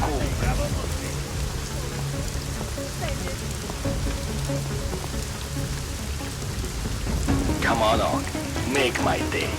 cool. Come on, make my day.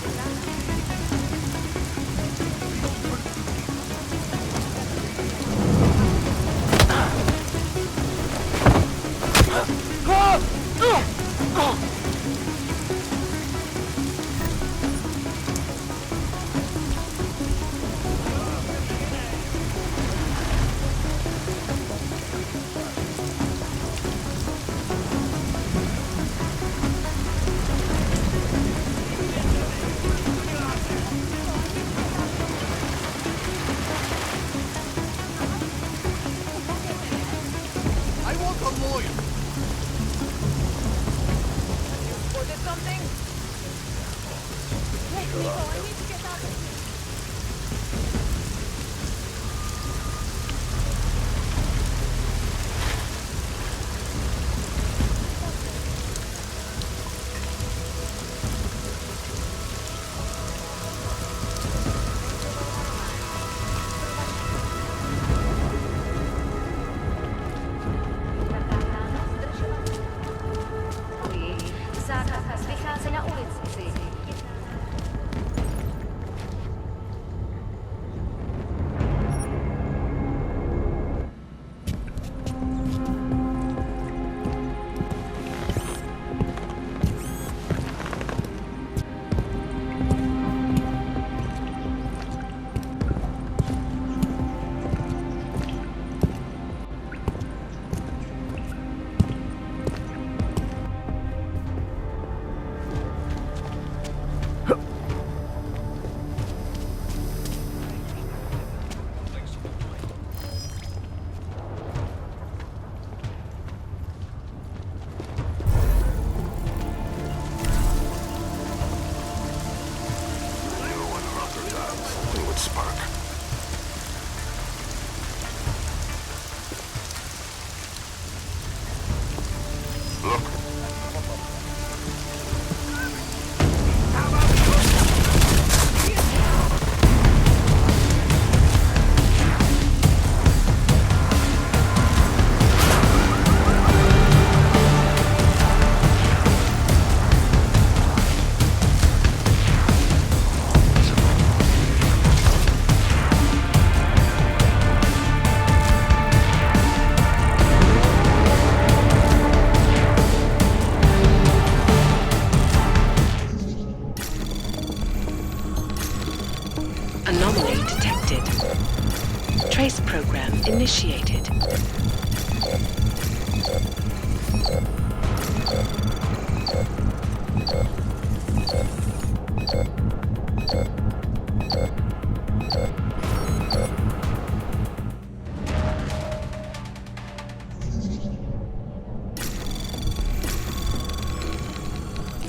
Trace program initiated.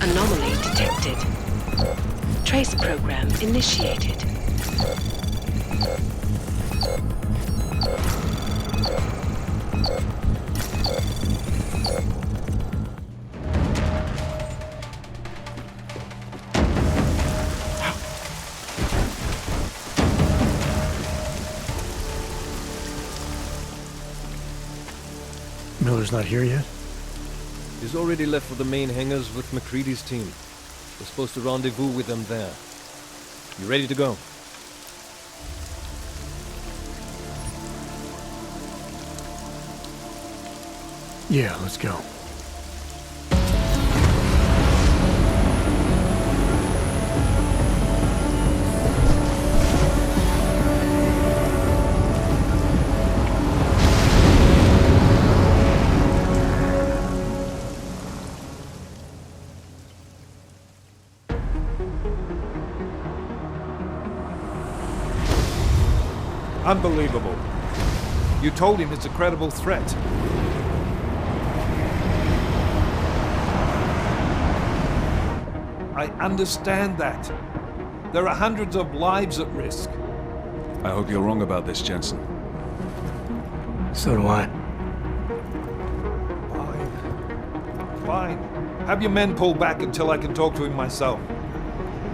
Anomaly detected. Trace program initiated. Miller's not here yet? He's already left for the main hangars with McCready's team. We're supposed to rendezvous with them there. You ready to go? Yeah, let's go. Unbelievable. You told him it's a credible threat. I understand that. There are hundreds of lives at risk. I hope you're wrong about this, Jensen. So do I. Fine. Fine. Have your men pull back until I can talk to him myself.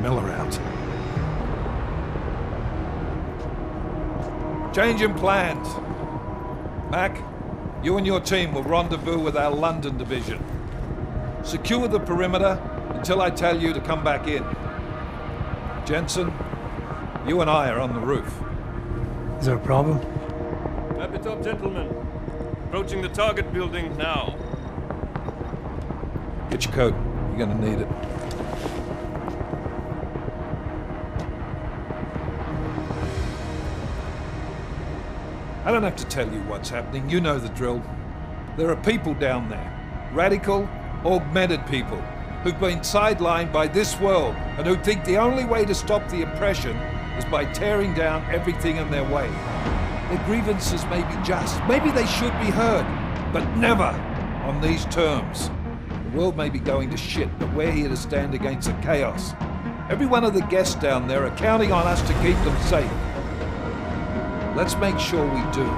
Miller out. Changing plans. Mac, you and your team will rendezvous with our London division. Secure the perimeter until I tell you to come back in. Jensen, you and I are on the roof. Is there a problem? Wrap it up, gentlemen. Approaching the target building now. Get your coat. You're gonna need it. I don't have to tell you what's happening. You know the drill. There are people down there. Radical, augmented people who've been sidelined by this world and who think the only way to stop the oppression is by tearing down everything in their way. Their grievances may be just. Maybe they should be heard, but never on these terms. The world may be going to shit, but we're here to stand against the chaos. Every one of the guests down there are counting on us to keep them safe. Let's make sure we do.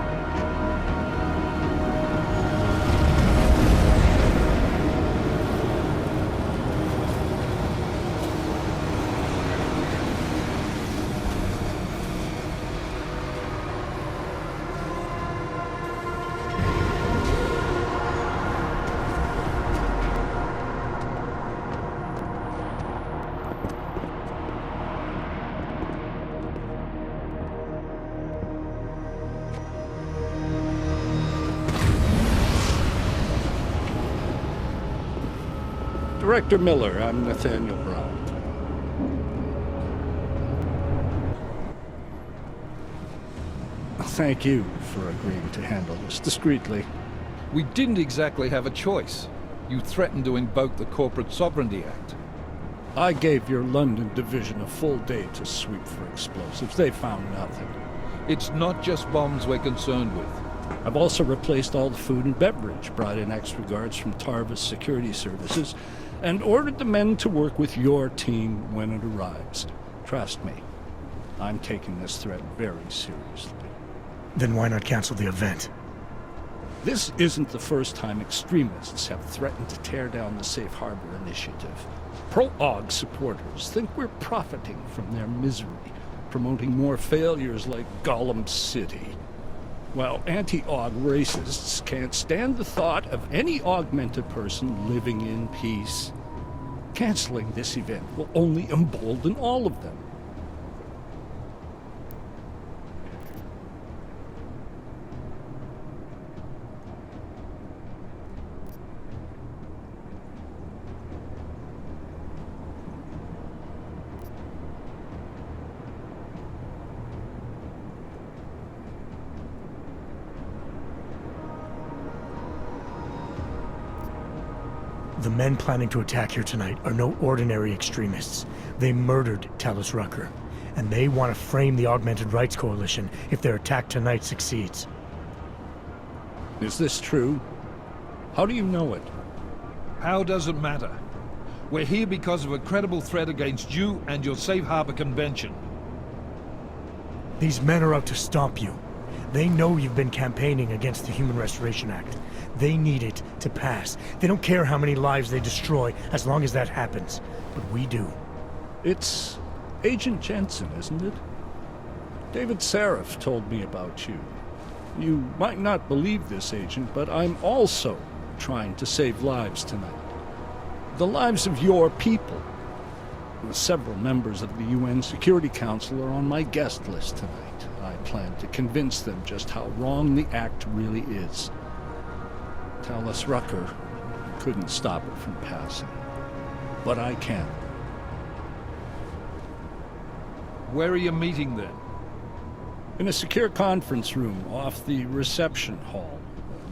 Director Miller, I'm Nathaniel Brown. Thank you for agreeing to handle this discreetly. We didn't exactly have a choice. You threatened to invoke the Corporate Sovereignty Act. I gave your London division a full day to sweep for explosives. They found nothing. It's not just bombs we're concerned with. I've also replaced all the food and beverage, brought in extra guards from Tarvis Security Services, and ordered the men to work with your team when it arrives. Trust me, I'm taking this threat very seriously. Then why not cancel the event? This isn't the first time extremists have threatened to tear down the Safe Harbor Initiative. Pro-AUG supporters think we're profiting from their misery, promoting more failures like Gollum City. While anti-AUG racists can't stand the thought of any augmented person living in peace. Canceling this event will only embolden all of them. The men planning to attack here tonight are no ordinary extremists. They murdered Talus Rucker, and they want to frame the Augmented Rights Coalition if their attack tonight succeeds. Is this true? How do you know it? How doesn't matter. We're here because of a credible threat against you and your Safe Harbor Convention. These men are out to stop you. They know you've been campaigning against the Human Restoration Act. They need it to pass. They don't care how many lives they destroy, as long as that happens. But we do. It's Agent Jensen, isn't it? David Seraph told me about you. You might not believe this, Agent, but I'm also trying to save lives tonight. The lives of your people. Several members of the UN Security Council are on my guest list tonight. I plan to convince them just how wrong the act really is. Talus Rucker couldn't stop it from passing, but I can. Where are you meeting then? In a secure conference room off the reception hall.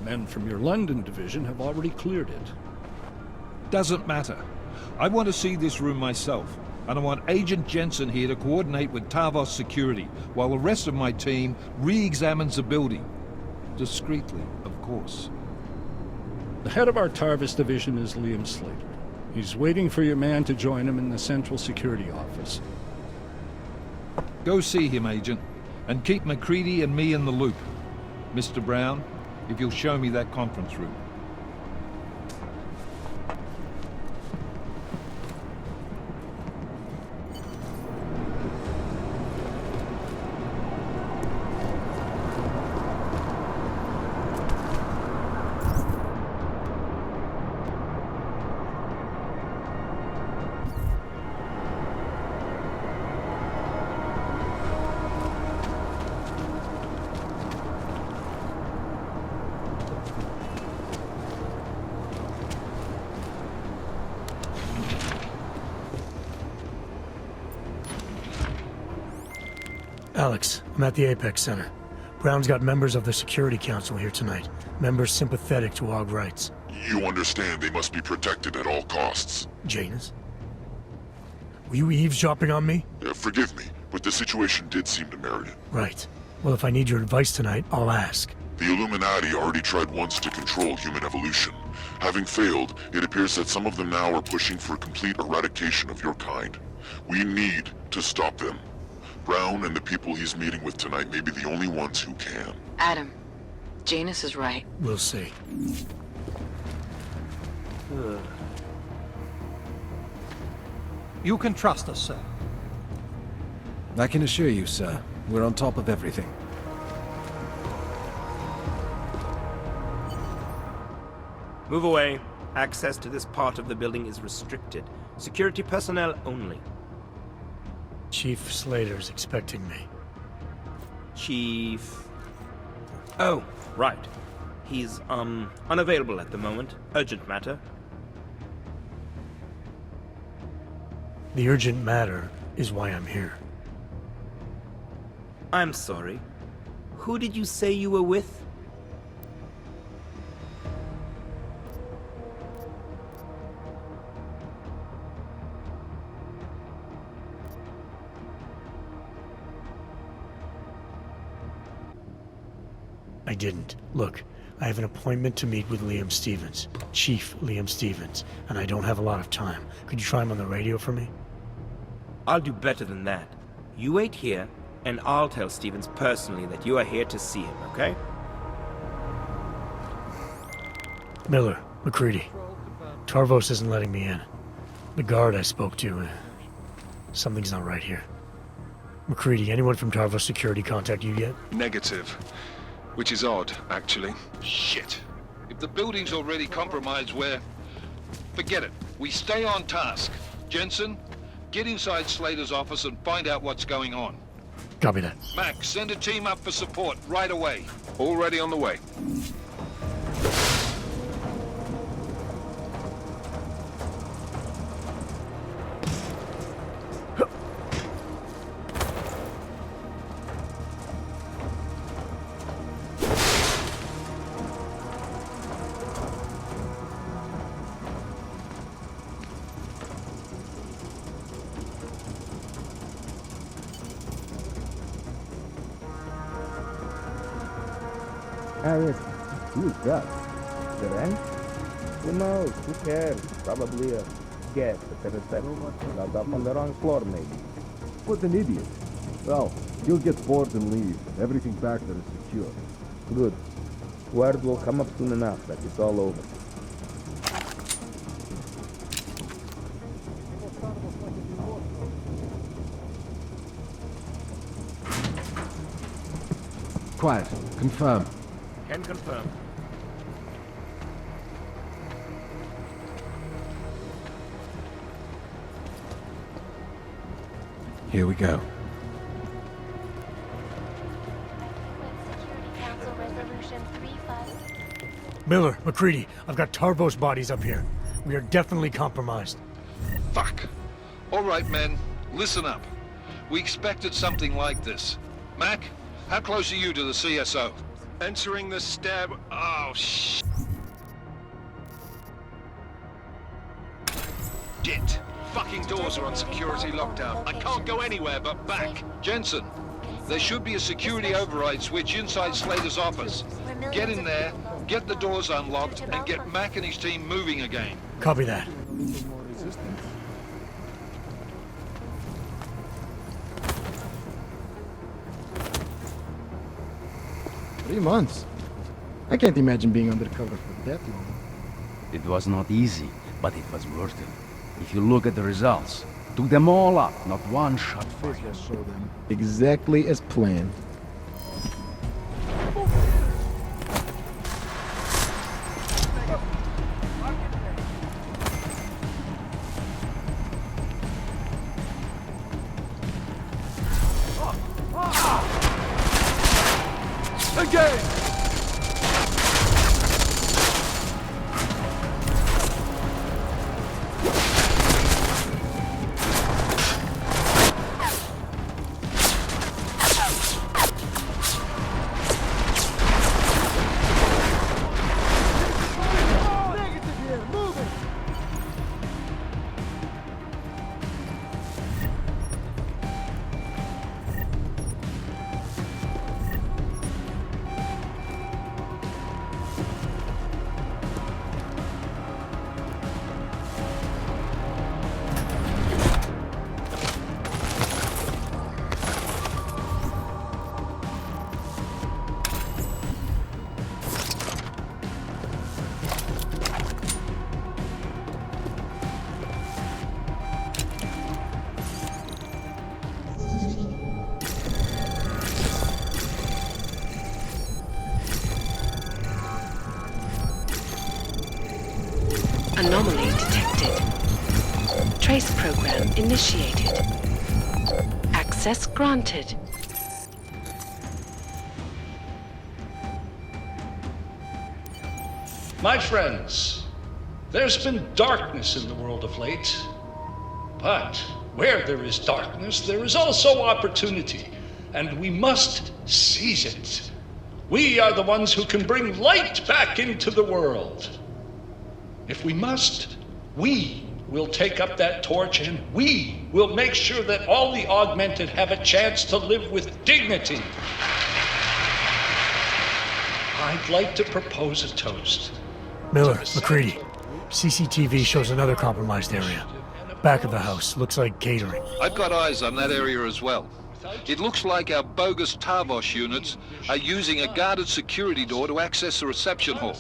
Men from your London division have already cleared it. Doesn't matter. I want to see this room myself, and I want Agent Jensen here to coordinate with Tarvos Security, while the rest of my team re-examines the building. Discreetly, of course. The head of our Tarvis division is Liam Slater. He's waiting for your man to join him in the Central Security Office. Go see him, Agent, and keep MacCready and me in the loop. Mr. Brown, if you'll show me that conference room. Alex, I'm at the Apex Center. Brown's got members of the Security Council here tonight. Members sympathetic to AUG rights. You understand they must be protected at all costs. Janus? Were you eavesdropping on me? Forgive me, but the situation did seem to merit it. Right. Well, if I need your advice tonight, I'll ask. The Illuminati already tried once to control human evolution. Having failed, it appears that some of them now are pushing for complete eradication of your kind. We need to stop them. Brown and the people he's meeting with tonight may be the only ones who can. Adam, Janus is right. We'll see. You can trust us, sir. I can assure you, sir, we're on top of everything. Move away. Access to this part of the building is restricted. Security personnel only. Chief Slater's expecting me. Chief... Oh, right. He's, unavailable at the moment. Urgent matter. The urgent matter is why I'm here. I'm sorry. Who did you say you were with? I didn't. Look, I have an appointment to meet with Liam Stevens. Chief Liam Stevens. And I don't have a lot of time. Could you try him on the radio for me? I'll do better than that. You wait here, and I'll tell Stevens personally that you are here to see him, okay? Miller, McCready. Tarvos isn't letting me in. The guard I spoke to, something's not right here. McCready, anyone from Tarvos Security contact you yet? Negative. Which is odd, actually. Shit. If the building's already compromised, forget it. We stay on task. Jensen, get inside Slater's office and find out what's going on. Copy that. Mac, send a team up for support right away. Already on the way. Yes, who is that? The rank? Who knows? Who cares? Probably a guest at a reception. Got up on the wrong floor, maybe. What an idiot. Well, he'll get bored and leave. Everything back there is secure. Good. Word will come up soon enough that it's all over. Quiet. Confirm. Can confirm. Here we go. Miller, McCready, I've got Tarvos bodies up here. We are definitely compromised. Fuck. All right, men. Listen up. We expected something like this. Mac, how close are you to the CSO? Entering the stab... Oh, shit. Fucking doors are on security lockdown. I can't go anywhere but back. Jensen, there should be a security override switch inside Slater's office. Get in there, get the doors unlocked, and get Mac and his team moving again. Copy that. 3 months? I can't imagine being undercover for that long. It was not easy, but it was worth it. If you look at the results, took them all up, not one shot fired. Just show them. Exactly as planned. Engage! initiated. Access granted. My friends, there's been darkness in the world of late. But where there is darkness, there is also opportunity, and we must seize it. We are the ones who can bring light back into the world. If we must, we will take up that torch, and we will make sure that all the augmented have a chance to live with dignity. I'd like to propose a toast. Miller, McCready. CCTV shows another compromised area. Back of the house. Looks like catering. I've got eyes on that area as well. It looks like our bogus Tarvos units are using a guarded security door to access the reception hall.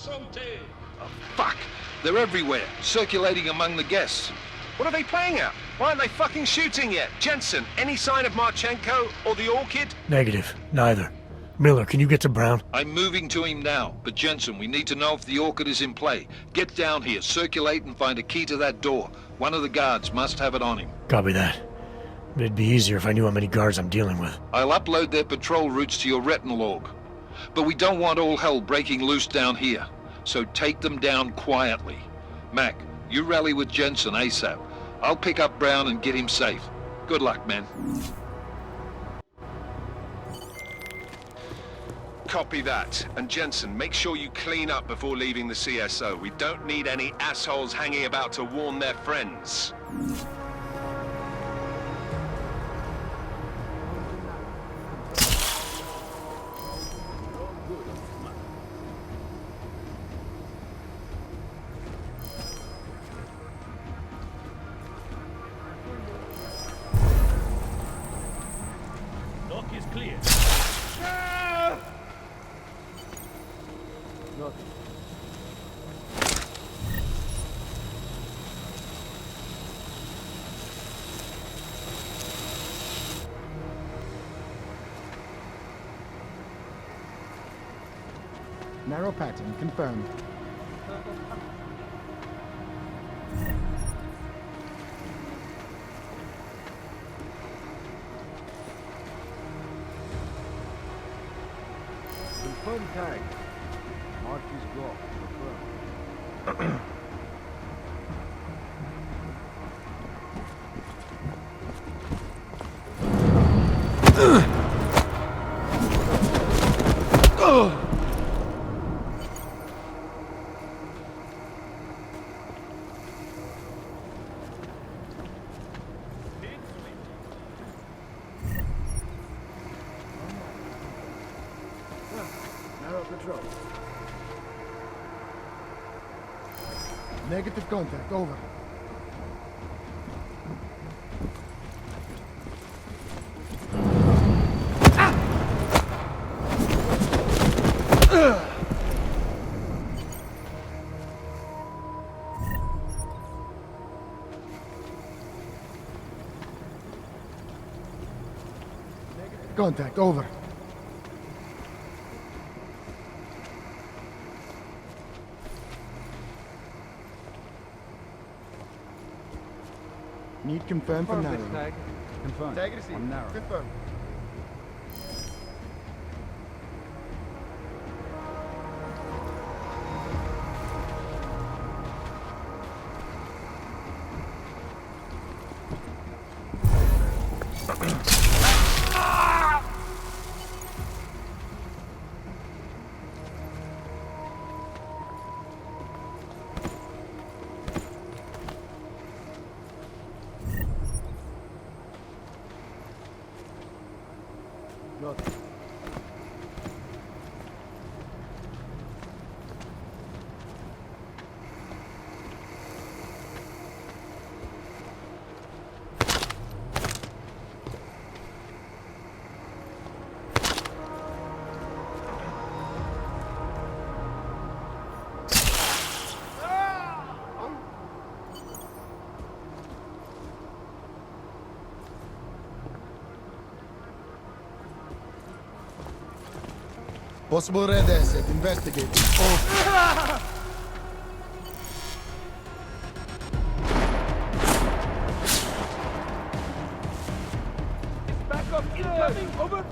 Oh, fuck! They're everywhere, circulating among the guests. What are they playing at? Why aren't they fucking shooting yet? Jensen, any sign of Marchenko or the Orchid? Negative. Neither. Miller, can you get to Brown? I'm moving to him now, but Jensen, we need to know if the Orchid is in play. Get down here, circulate and find a key to that door. One of the guards must have it on him. Copy that. It'd be easier if I knew how many guards I'm dealing with. I'll upload their patrol routes to your retinal log. But we don't want all hell breaking loose down here. So take them down quietly. Mac, you rally with Jensen ASAP. I'll pick up Brown and get him safe. Good luck, man. Copy that. And Jensen, make sure you clean up before leaving the CSO. We don't need any assholes hanging about to warn their friends. Lock is clear. Narrow pattern confirmed. Confirm tag. Mark is go. Confirm. Patrol. Negative contact, over. Contact, over. Need confirm from now. Confirm. Tag received. I'm narrow. Confirm. Nothing. Possible red asset. Investigate. Oh. Stuff incoming, over!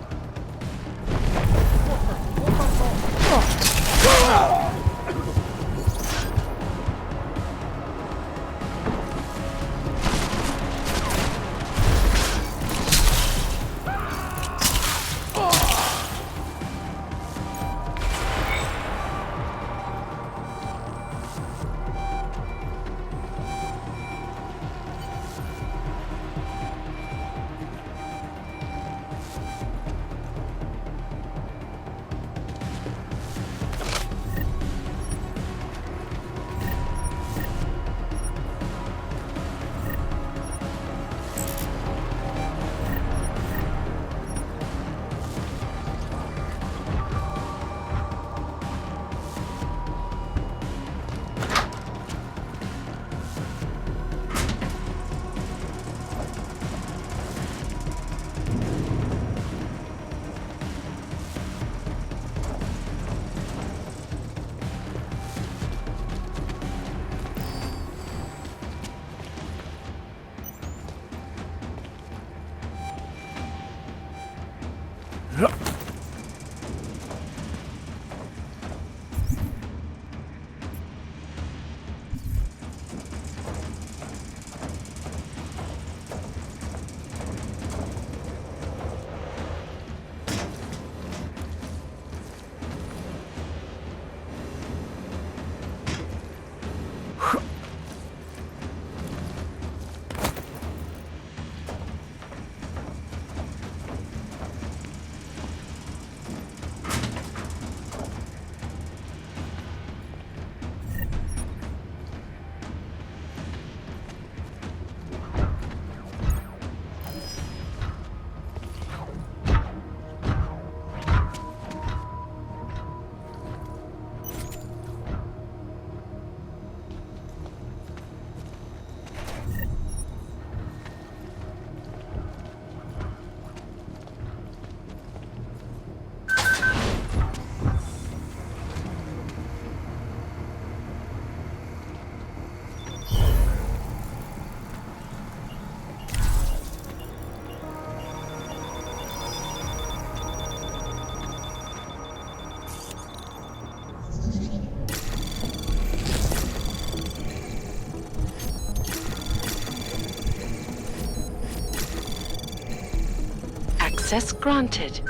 Access granted.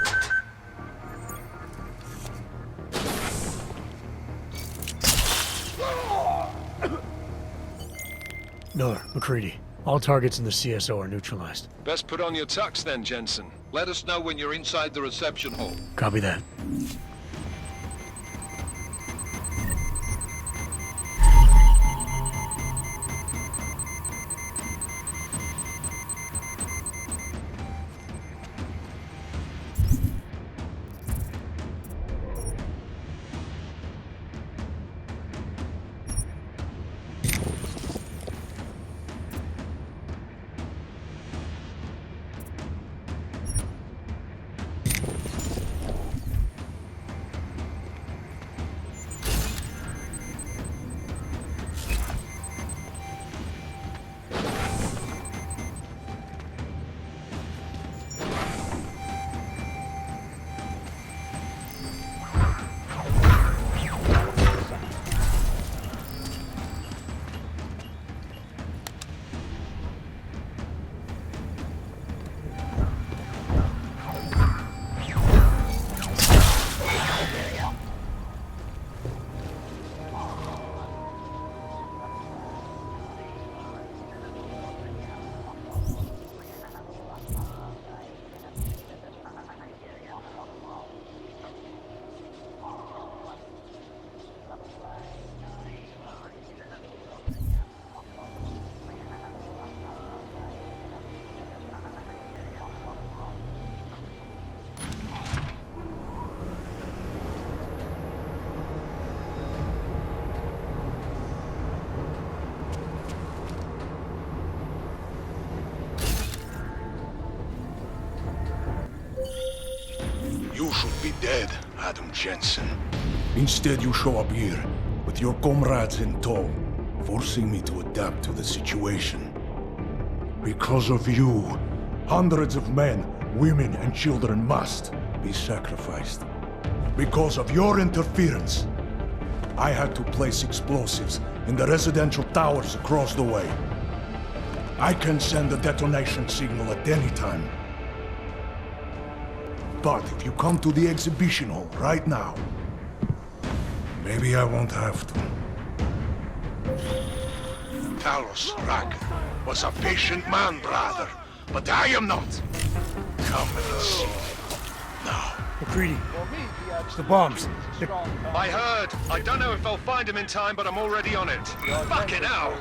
Miller, McCready. All targets in the CSO are neutralized. Best put on your tux then, Jensen. Let us know when you're inside the reception hall. Copy that. You should be dead, Adam Jensen. Instead, you show up here, with your comrades in tow, forcing me to adapt to the situation. Because of you, hundreds of men Women and children must be sacrificed. Because of your interference, I had to place explosives in the residential towers across the way. I can send a detonation signal at any time. But if you come to the exhibition hall right now, maybe I won't have to. Talos Prague was a patient man, brother, but I am not. Come and see now. McCready, it's the bombs. I heard. I don't know if I'll find him in time, but I'm already on it. Fucking hell!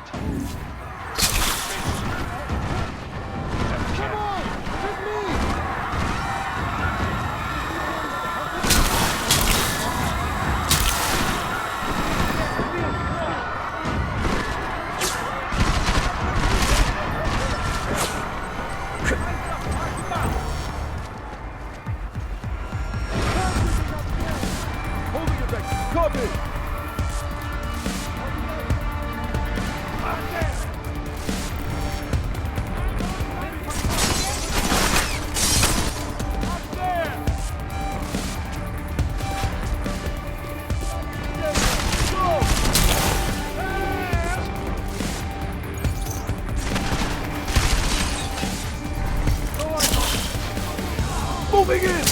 Moving in!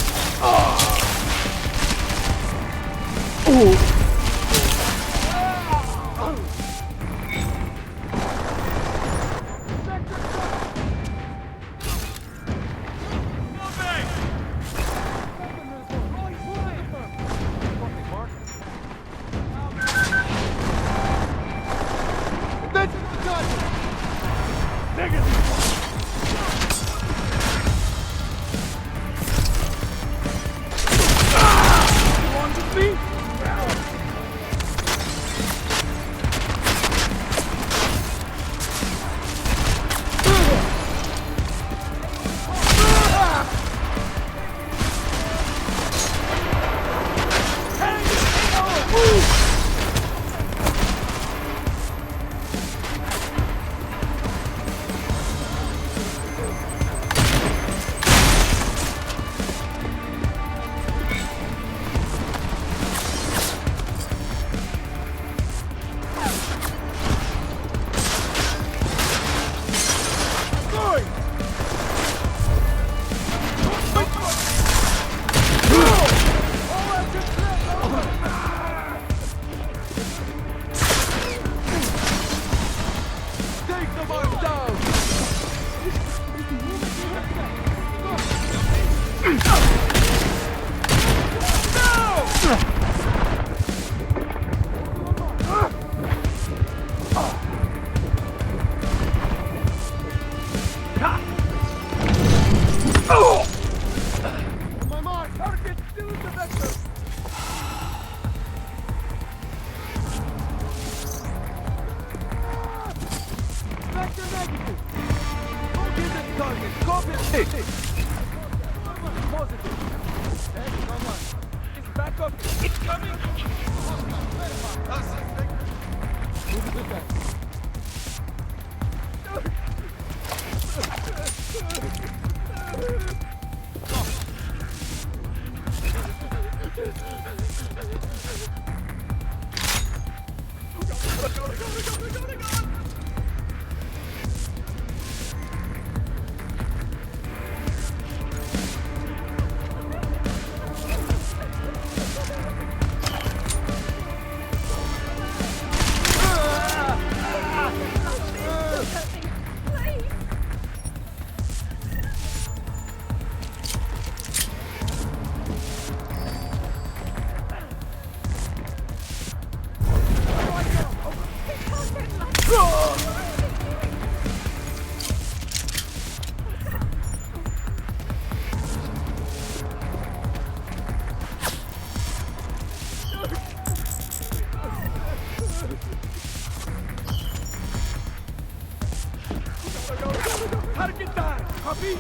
Target down! Copy?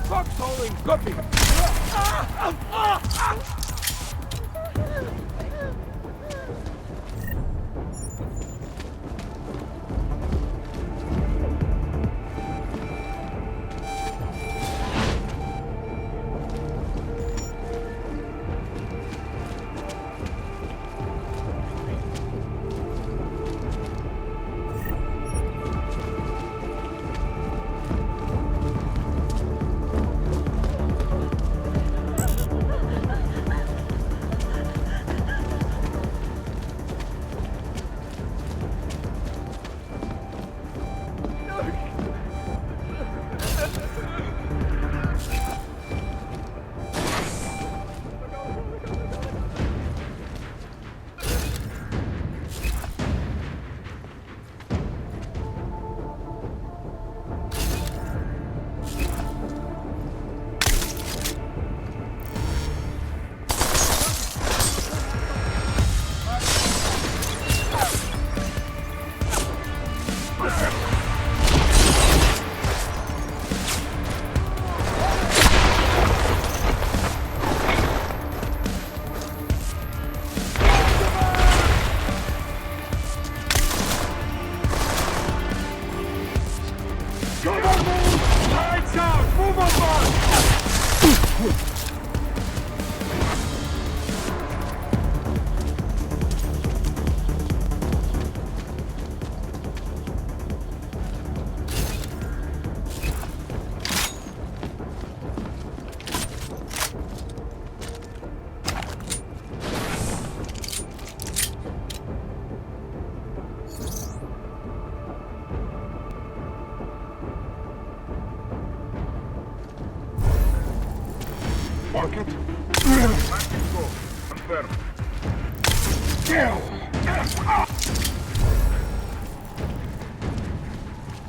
Foxholing! Copy!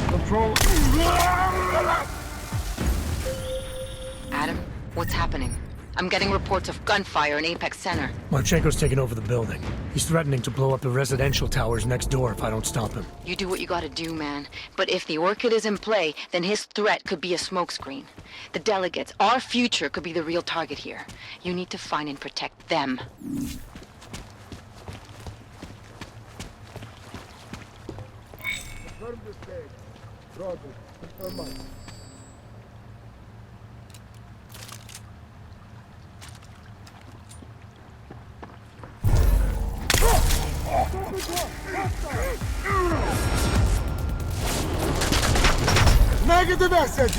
Control. Adam, what's happening? I'm getting reports of gunfire in Apex Center. Marchenko's taken over the building. He's threatening to blow up the residential towers next door if I don't stop him. You do what you gotta do, man. But if the Orchid is in play, then his threat could be a smokescreen. The delegates, our future, could be the real target here. You need to find and protect them. Confirm this page. Roger. Confirm mine. Negative message!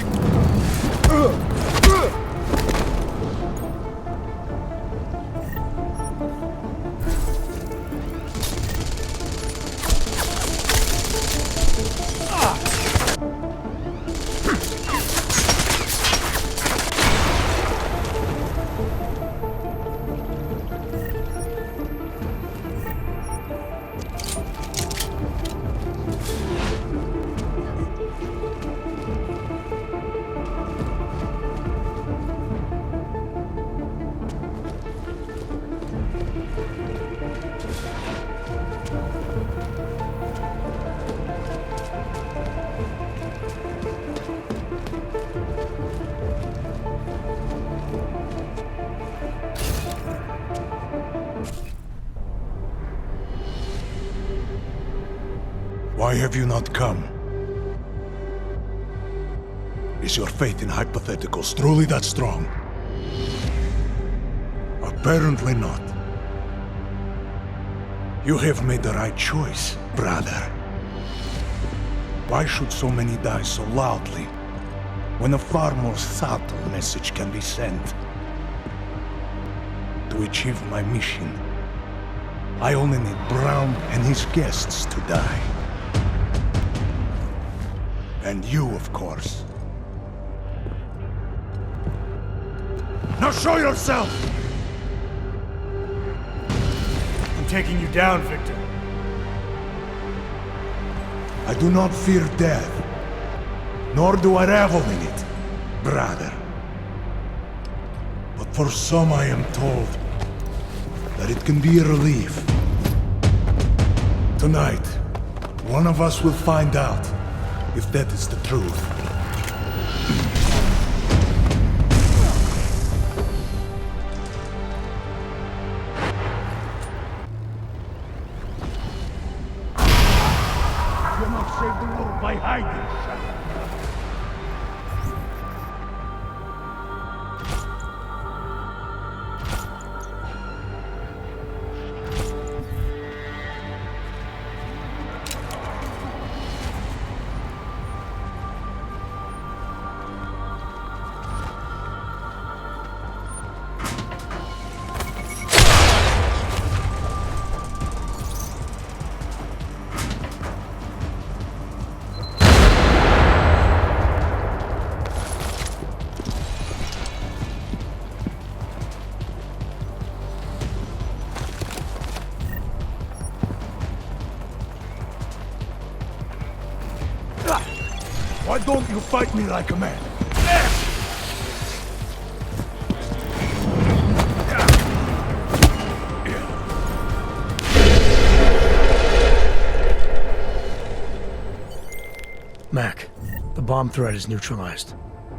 Why have you not come? Is your faith in hypotheticals truly that strong? Apparently not. You have made the right choice, brother. Why should so many die so loudly, when a far more subtle message can be sent? To achieve my mission, I only need Brown and his guests to die. And you, of course. Now show yourself! I'm taking you down, Victor. I do not fear death, nor do I revel in it, brother. But for some I am told that it can be a relief. Tonight, one of us will find out if that is the truth. You cannot save the world by hiding. Why don't you fight me like a man? Mac, the bomb threat is neutralized.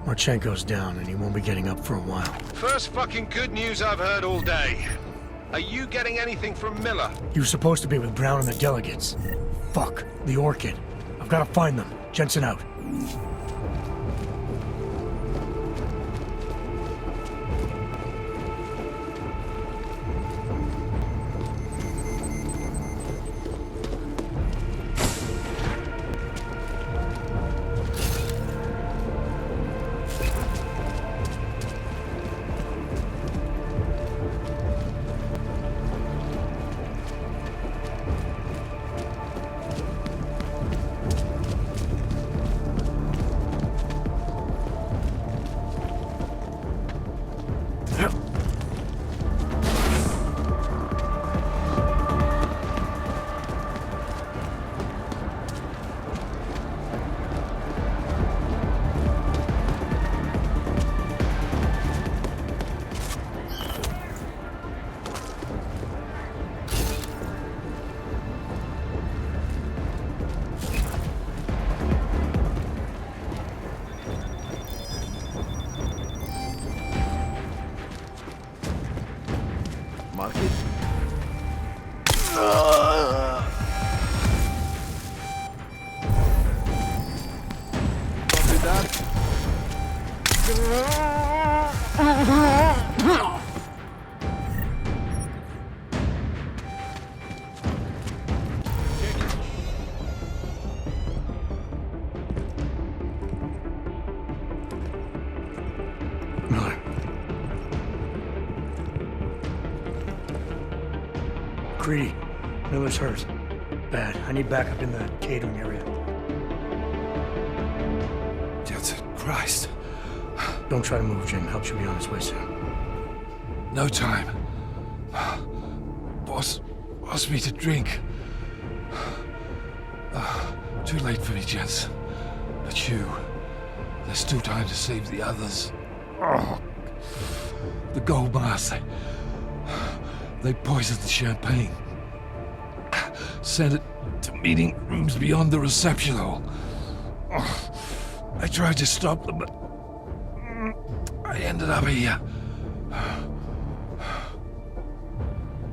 Marchenko's down and he won't be getting up for a while. First fucking good news I've heard all day. Are you getting anything from Miller? He was supposed to be with Brown and the delegates. Fuck, the Orchid. I've got to find them. Jensen out. market? Copy that. Miller. Creedy. Miller's hurt. Bad. I need backup in the catering area. Jesus Christ. Don't try to move, Jim. Help should be on his way soon. No time. Boss asked me to drink. Too late for me, gents. But you... There's still time to save the others. Oh. The gold mask. They poisoned the champagne. Sent it to meeting rooms beyond the reception hall. Oh. I tried to stop them, but... I ended up here.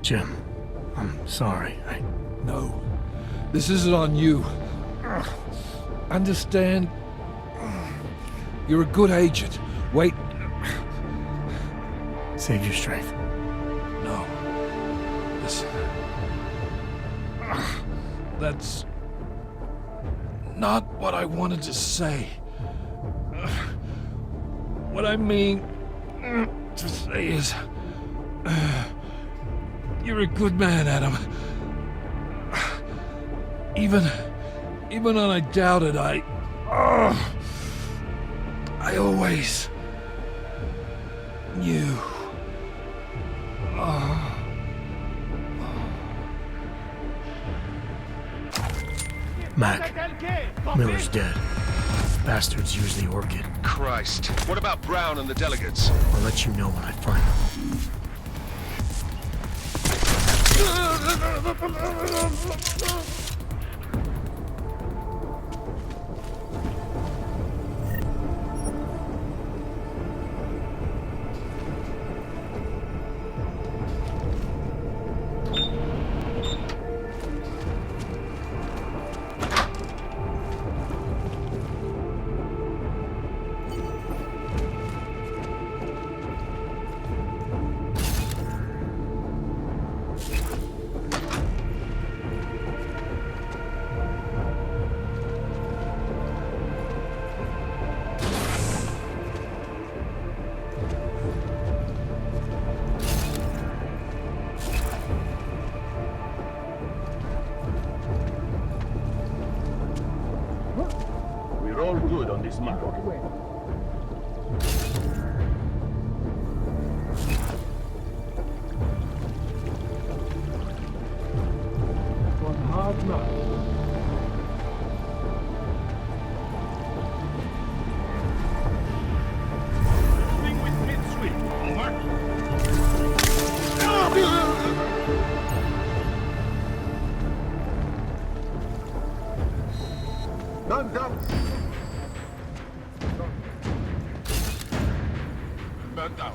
Jim, I'm sorry. No. This isn't on you. Understand? You're a good agent. Wait. Save your strength. No. Listen. That's not what I wanted to say. What I mean to say is... You're a good man, Adam. Even when I doubted, I always knew. Mac, Miller's dead. Bastards use the orchid. Christ. What about Brown and the delegates? I'll let you know when I find them. We're all good on this map. One hard knock. Moving with mid-sweep. Over. Done, done. Man down.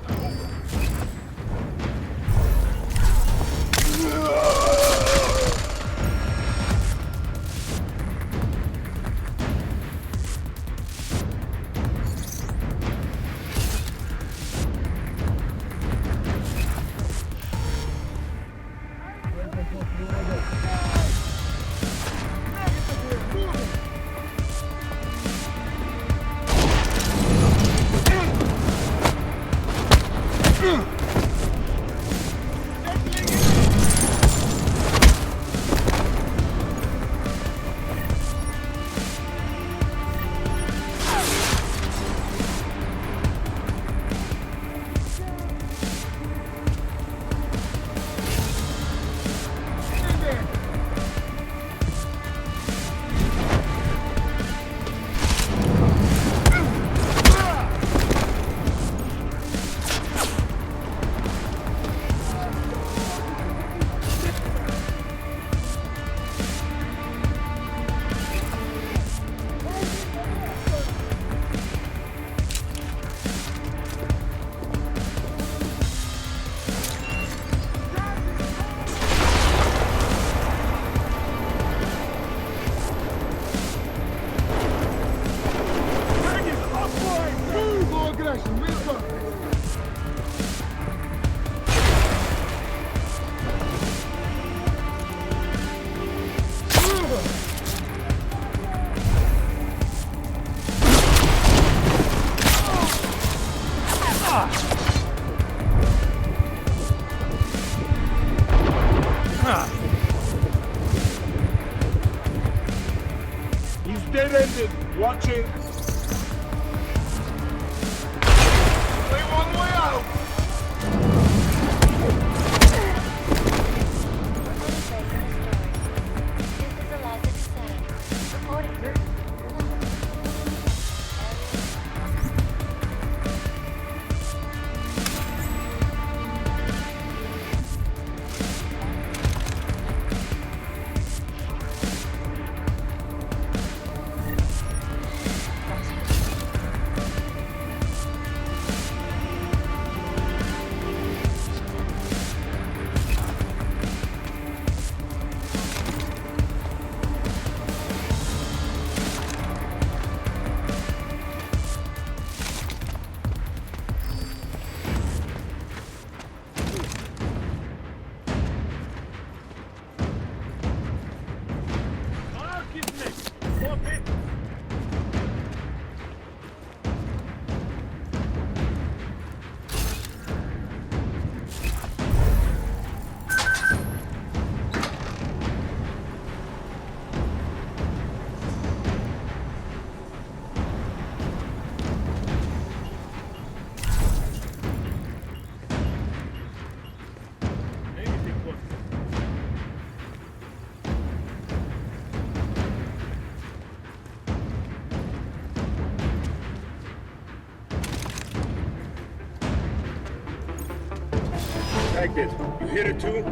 detected. You hear it too?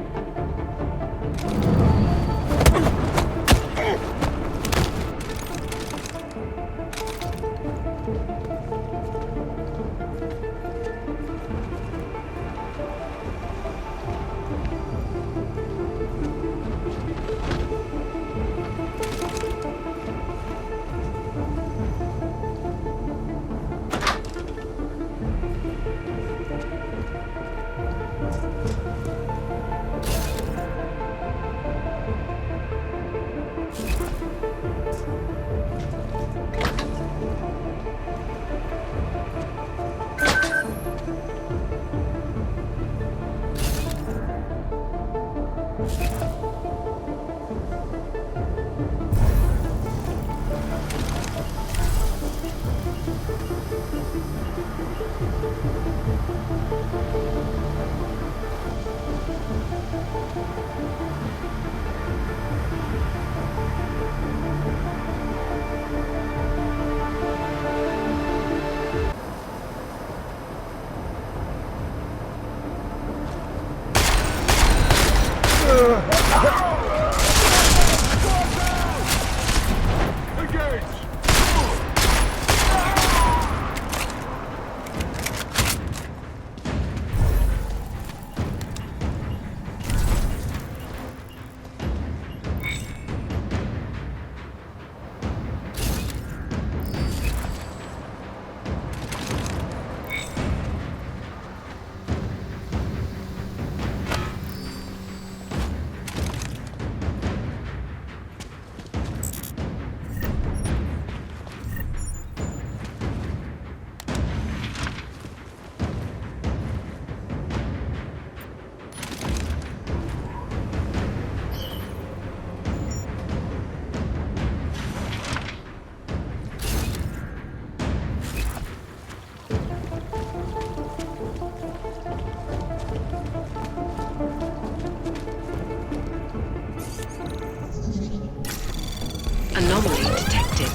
Anomaly detected.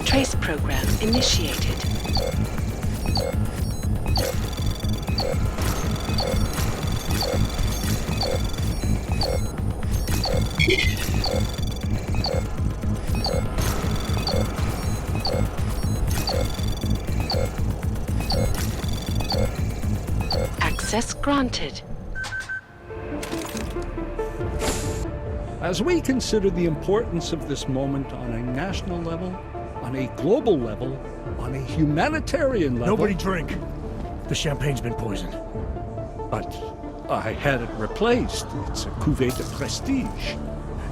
Trace program initiated. Access granted. As we consider the importance of this moment on a national level, on a global level, on a humanitarian level... Nobody drink. The champagne's been poisoned. But I had it replaced. It's a cuvée de prestige.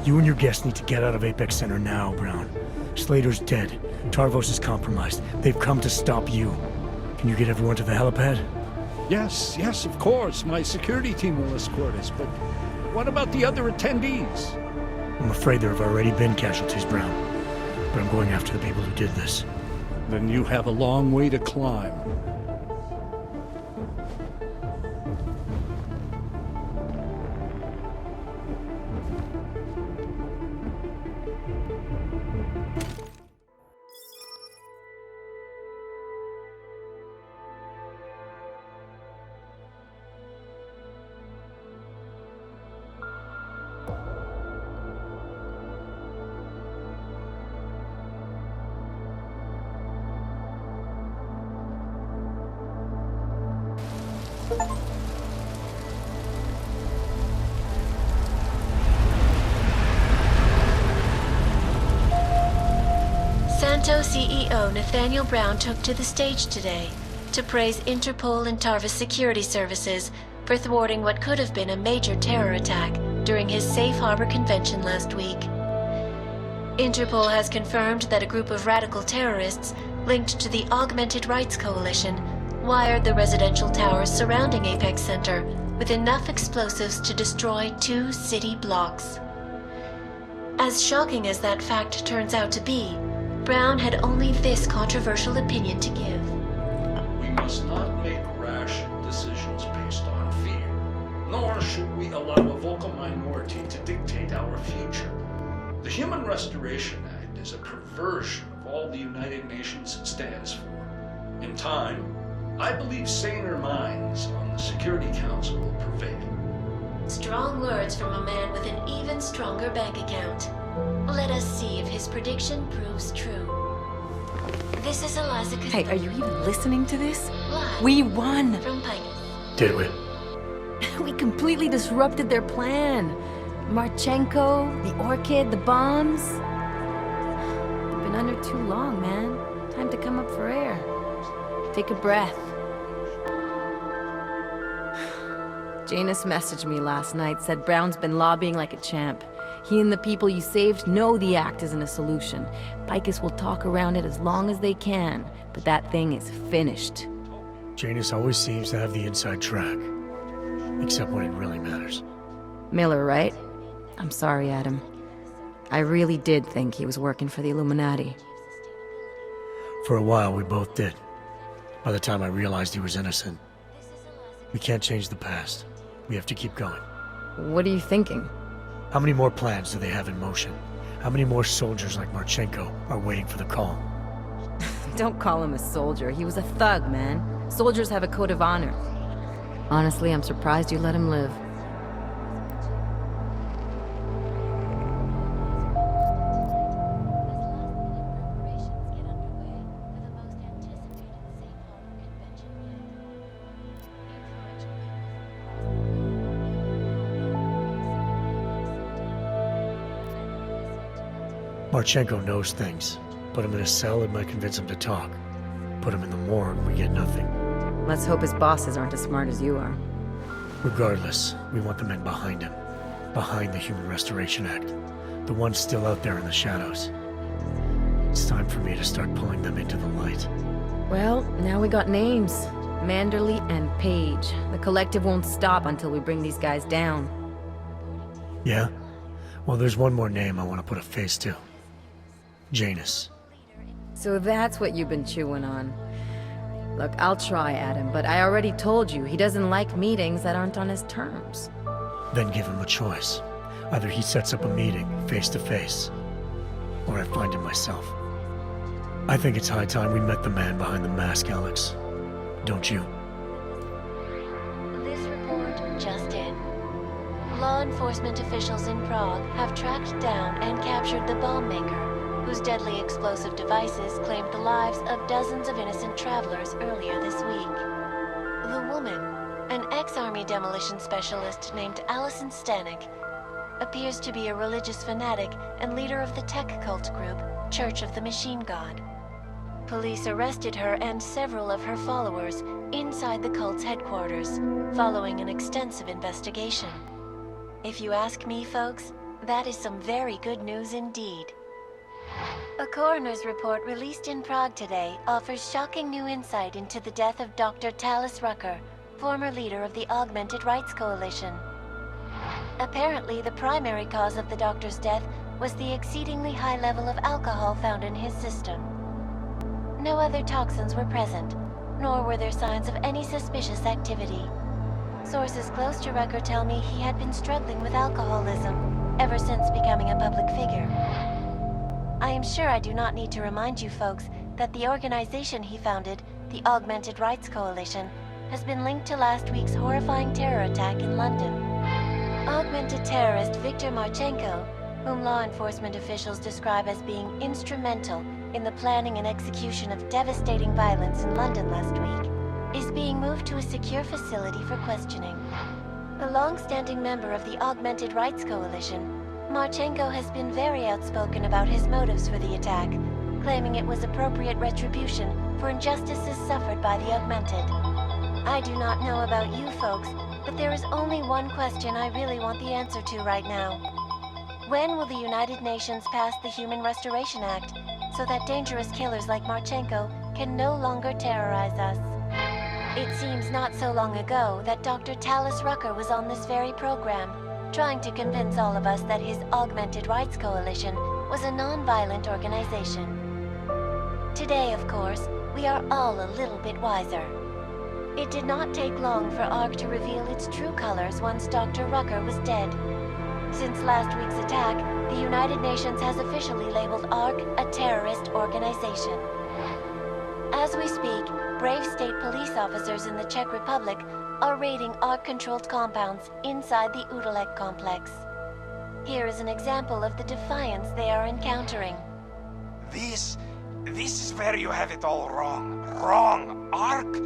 You and your guests need to get out of Apex Center now, Brown. Slater's dead. Tarvos is compromised. They've come to stop you. Can you get everyone to the helipad? Yes, of course. My security team will escort us, but what about the other attendees? I'm afraid there have already been casualties, Brown. But I'm going after the people who did this. Then you have a long way to climb. Santo CEO Nathaniel Brown took to the stage today to praise Interpol and Tarvis security services for thwarting what could have been a major terror attack during his Safe Harbor convention last week. Interpol has confirmed that a group of radical terrorists linked to the Augmented Rights Coalition wired the residential towers surrounding Apex Center with enough explosives to destroy 2 city blocks. As shocking as that fact turns out to be, Brown had only this controversial opinion to give. We must not make rash decisions based on fear, nor should we allow a vocal minority to dictate our future. The Human Restoration Act is a perversion of all the United Nations stands for. In time, I believe saner minds on the Security Council will prevail. Strong words from a man with an even stronger bank account. Let us see if his prediction proves true. This is Eliza. Hey, are you even listening to this? Live We won! from Pike. Did we? We completely disrupted their plan. Marchenko, the Orchid, the bombs. They've been under too long, man. Time to come up for air. Take a breath. Janus messaged me last night, said Brown's been lobbying like a champ. He and the people you saved know the act isn't a solution. Picus will talk around it as long as they can, but that thing is finished. Janus always seems to have the inside track. Except when it really matters. Miller, right? I'm sorry, Adam. I really did think he was working for the Illuminati. For a while, we both did. By the time I realized he was innocent. We can't change the past. We have to keep going. What are you thinking? How many more plans do they have in motion? How many more soldiers like Marchenko are waiting for the call? Don't call him a soldier. He was a thug, man. Soldiers have a code of honor. Honestly, I'm surprised you let him live. Marchenko knows things. Put him in a cell, it might convince him to talk. Put him in the morgue, we get nothing. Let's hope his bosses aren't as smart as you are. Regardless, we want the men behind him. Behind the Human Restoration Act. The ones still out there in the shadows. It's time for me to start pulling them into the light. Well, now we got names. Manderley and Page. The collective won't stop until we bring these guys down. Yeah? Well, there's one more name I want to put a face to. Janus. So that's what you've been chewing on. Look, I'll try, Adam, but I already told you he doesn't like meetings that aren't on his terms. Then give him a choice. Either he sets up a meeting, face to face, or I find him myself. I think it's high time we met the man behind the mask, Alex. Don't you? This report just in. Law enforcement officials in Prague have tracked down and captured the bomb maker, whose deadly explosive devices claimed the lives of dozens of innocent travelers earlier this week. The woman, an ex-army demolition specialist named Allison Stanek, appears to be a religious fanatic and leader of the tech cult group, Church of the Machine God. Police arrested her and several of her followers inside the cult's headquarters, following an extensive investigation. If you ask me, folks, that is some very good news indeed. A coroner's report released in Prague today offers shocking new insight into the death of Dr. Talis Rucker, former leader of the Augmented Rights Coalition. Apparently, the primary cause of the doctor's death was the exceedingly high level of alcohol found in his system. No other toxins were present, nor were there signs of any suspicious activity. Sources close to Rucker tell me he had been struggling with alcoholism ever since becoming a public figure. I am sure I do not need to remind you folks that the organization he founded, the Augmented Rights Coalition, has been linked to last week's horrifying terror attack in London. Augmented terrorist Viktor Marchenko, whom law enforcement officials describe as being instrumental in the planning and execution of devastating violence in London last week, is being moved to a secure facility for questioning. A long-standing member of the Augmented Rights Coalition, Marchenko has been very outspoken about his motives for the attack, claiming it was appropriate retribution for injustices suffered by the Augmented. I do not know about you folks, but there is only one question I really want the answer to right now. When will the United Nations pass the Human Restoration Act so that dangerous killers like Marchenko can no longer terrorize us? It seems not so long ago that Dr. Talis Rucker was on this very program, trying to convince all of us that his Augmented Rights Coalition was a non-violent organization. Today, of course, we are all a little bit wiser. It did not take long for ARC to reveal its true colors once Dr. Rucker was dead. Since last week's attack, the United Nations has officially labeled ARC a terrorist organization. As we speak, brave state police officers in the Czech Republic are raiding ARC-controlled compounds inside the Udalek complex. Here is an example of the defiance they are encountering. This is where you have it all wrong. Wrong. ARC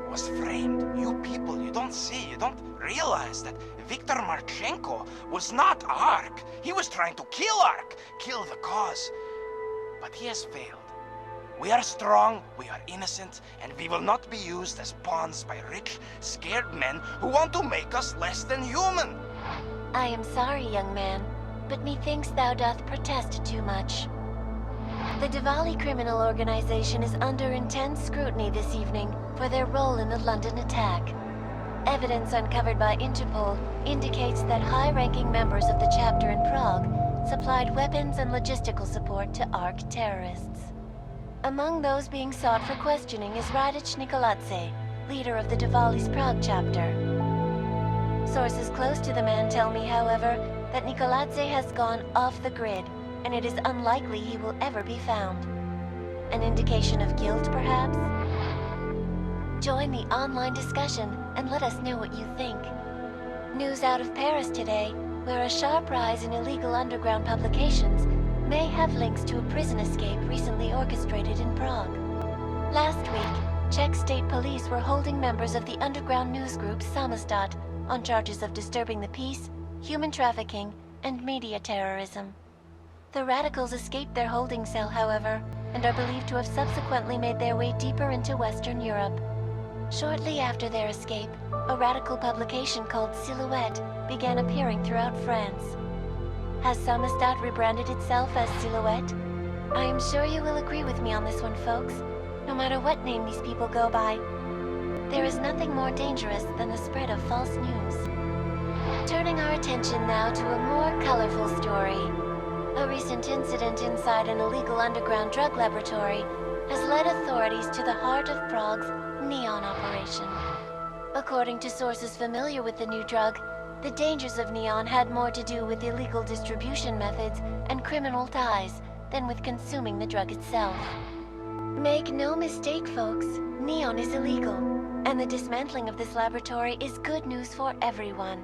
was framed. You people, you don't see, you don't realize that Viktor Marchenko was not ARC. He was trying to kill ARC, kill the cause. But he has failed. We are strong, we are innocent, and we will not be used as pawns by rich, scared men who want to make us less than human. I am sorry, young man, but methinks thou doth protest too much. The Diwali criminal organization is under intense scrutiny this evening for their role in the London attack. Evidence uncovered by Interpol indicates that high-ranking members of the chapter in Prague supplied weapons and logistical support to ARC terrorists. Among those being sought for questioning is Radic Nikoladze, leader of the Diwali's Prague chapter. Sources close to the man tell me, however, that Nikoladze has gone off the grid, and it is unlikely he will ever be found. An indication of guilt, perhaps? Join the online discussion and let us know what you think. News out of Paris today, where a sharp rise in illegal underground publications may have links to a prison escape recently orchestrated in Prague. Last week, Czech state police were holding members of the underground news group Samizdat on charges of disturbing the peace, human trafficking, and media terrorism. The radicals escaped their holding cell, however, and are believed to have subsequently made their way deeper into Western Europe. Shortly after their escape, a radical publication called Silhouette began appearing throughout France. Has Samizdat rebranded itself as Silhouette? I am sure you will agree with me on this one, folks, no matter what name these people go by. There is nothing more dangerous than the spread of false news. Turning our attention now to a more colorful story. A recent incident inside an illegal underground drug laboratory has led authorities to the heart of Prague's Neon operation. According to sources familiar with the new drug, the dangers of Neon had more to do with illegal distribution methods and criminal ties than with consuming the drug itself. Make no mistake, folks, Neon is illegal, and the dismantling of this laboratory is good news for everyone.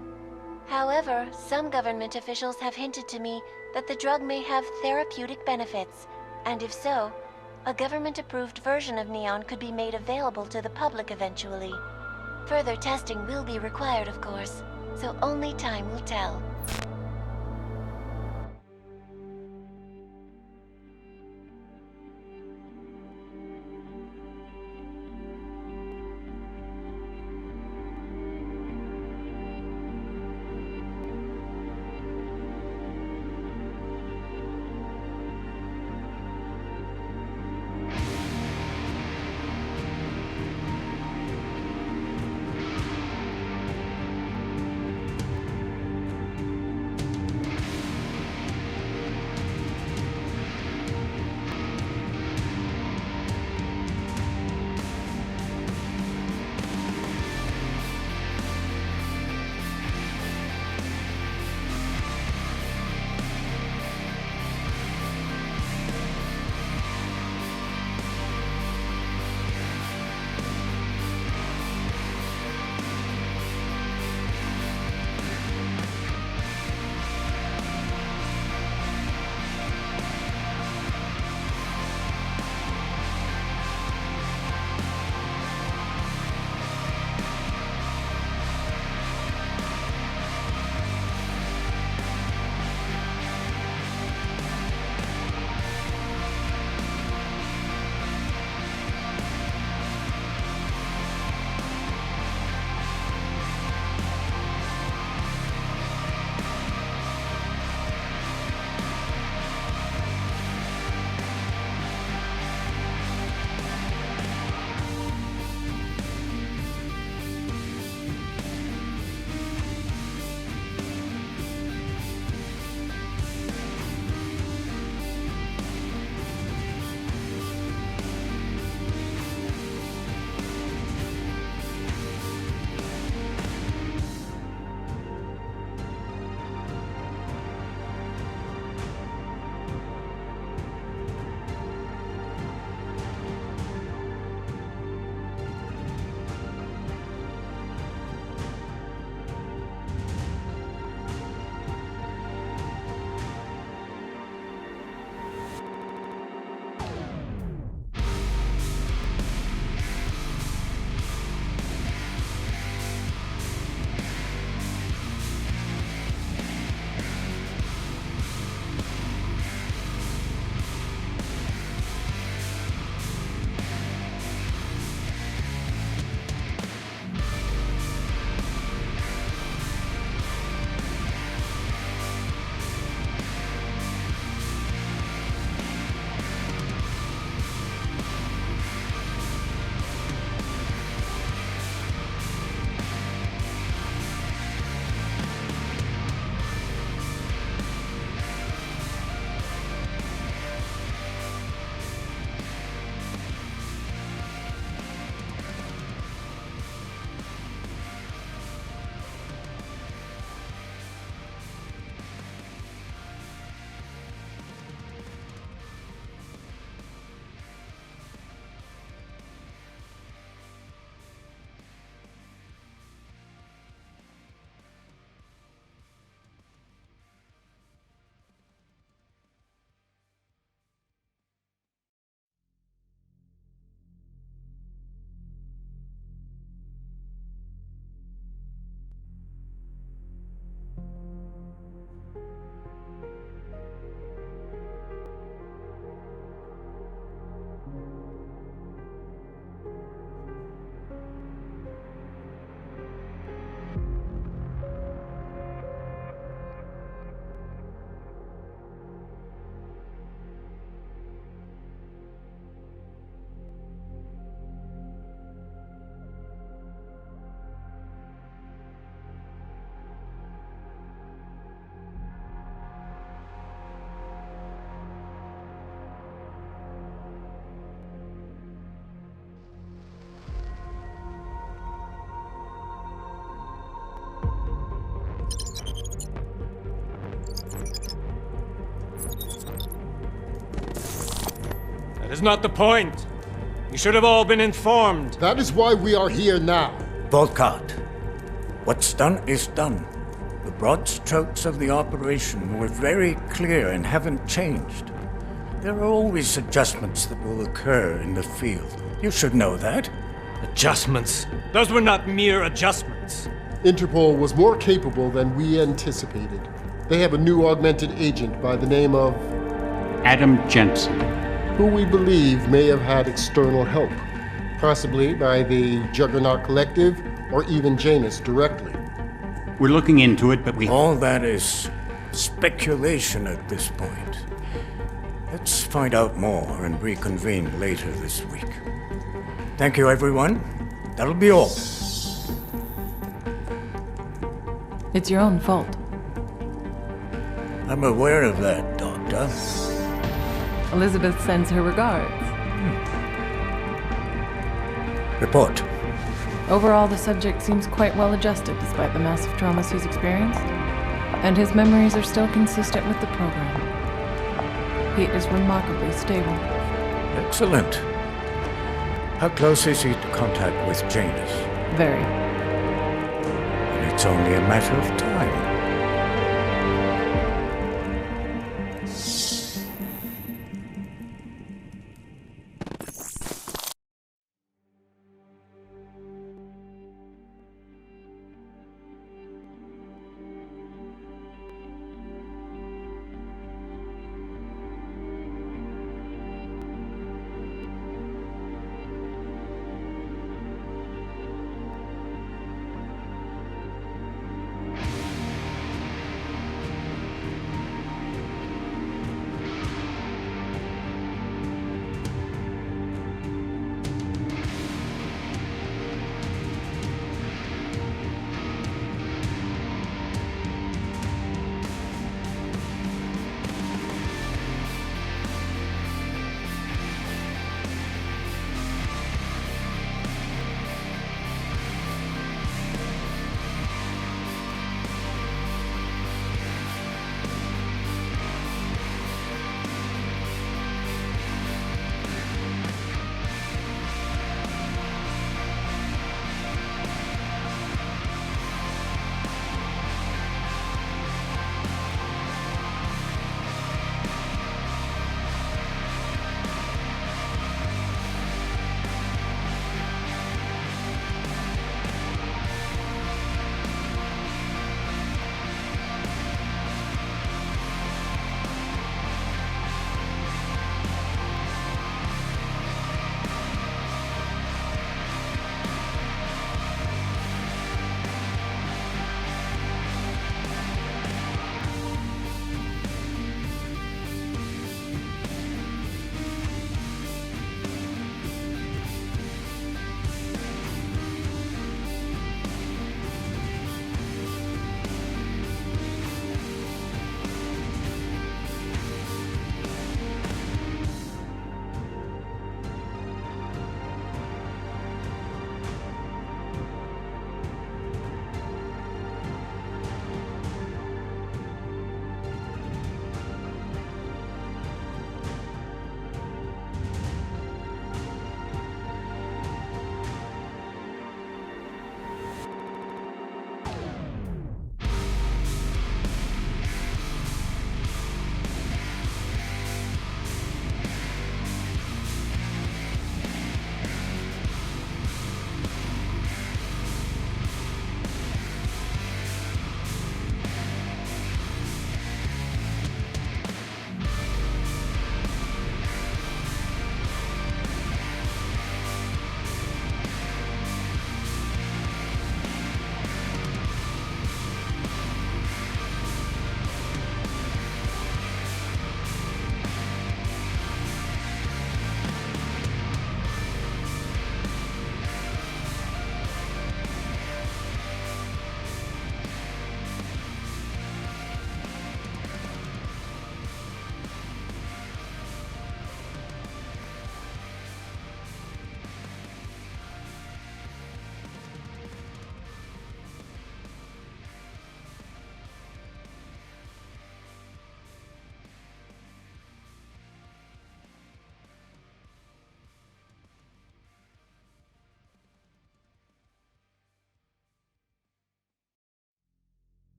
However, some government officials have hinted to me that the drug may have therapeutic benefits, and if so, a government-approved version of Neon could be made available to the public eventually. Further testing will be required, of course, so only time will tell. is not the point. You should have all been informed. That is why we are here now. Volkart, what's done is done. The broad strokes of the operation were very clear and haven't changed. There are always adjustments that will occur in the field. You should know that. Adjustments? Those were not mere adjustments. Interpol was more capable than we anticipated. They have a new augmented agent by the name of... Adam Jensen. Who we believe may have had external help. Possibly by the Juggernaut Collective or even Janus directly. We're looking into it, but we... All that is speculation at this point. Let's find out more and reconvene later this week. Thank you, everyone. That'll be all. It's your own fault. I'm aware of that, Doctor. Elizabeth sends her regards. Report. Overall, the subject seems quite well adjusted despite the massive traumas he's experienced, and his memories are still consistent with the program. He is remarkably stable. Excellent. How close is he to contact with Janus? Very. And it's only a matter of time.